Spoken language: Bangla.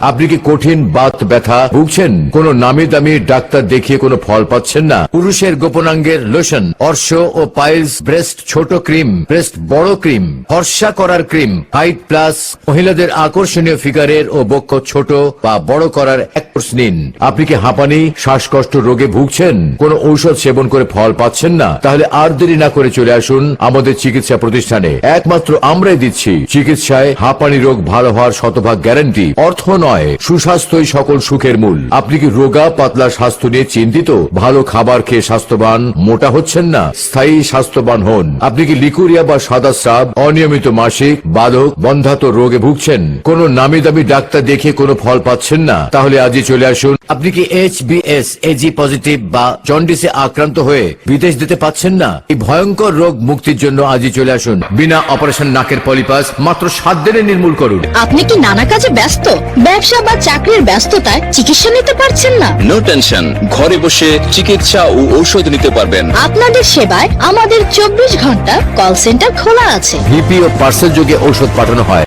আপনি কি কঠিন বাত ব্যথা ভুগছেন? কোনো নামি দামি ডাক্তার দেখিয়ে কোনো ফল পাচ্ছেন না? পুরুষের গোপনাঙ্গের লোশন, অর্শ ও পাইলস ব্রেস্ট ছোট ক্রিম, ব্রেস্ট বড় ক্রিম, ফর্সা করার ক্রিম, হাইট প্লাস, মহিলাদের আকর্ষণীয় ফিগারের ও বক্ষ ছোট বা বড় করার এক কোর্স নিন। আপনি কি হাঁপানি, শ্বাসকষ্ট রোগে ভুগছেন? কোনো ঔষধ সেবন করে ফল পাচ্ছেন না? তাহলে আর দেরি না করে চলে আসুন আমাদের চিকিৎসা প্রতিষ্ঠানে। একমাত্র আমরাই দিচ্ছি চিকিৎসায় হাঁপানি রোগ ভালো হওয়ার শতভাগ গ্যারান্টি। অর্থ নয়, সুস্বাস্থ্যই সকল সুখের মূল। আপনি কি রোগা পাতলা স্বাস্থ্য নিয়ে চিন্তিত? ভালো খাবার খেয়ে স্বাস্থ্যবান, মোটা হচ্ছেন না? স্থায়ী স্বাস্থ্যবান হন। আপনি কি লিকুরিয়া বা সাদা স্রাব, অনিয়মিত মাসিক, বালক, বন্ধ্যাত্ব রোগে ভুগছেন? কোনো নামি দামি ডাক্তার দেখিয়ে কোনো ফল পাচ্ছেন না? তাহলে আজই চলে আসুন। আপনি কি HbS এজি পজিটিভ বা জন্ডিসে আক্রান্ত হয়ে বিদেশ যেতে পাচ্ছেন না? এই ভয়ঙ্কর রোগ মুক্তির জন্য আজই চলে আসুন। বিনা অপারেশন নাকের পলিপাস মাত্র 7 দিনে নির্মূল করুন। আপনি কি নানা কাজে ব্যস্ত, ব্যবসা বা চাকরির ব্যস্ততায় চিকিৎসা নিতে পারছেন না? নো টেনশন, ঘরে বসে চিকিৎসা ও ঔষধ নিতে পারবেন। আপনাদের সেবায় আমাদের 24 ঘন্টা কল সেন্টার খোলা আছে। ভিপি ও পার্সেল যোগে ঔষধ পাঠানো হয়।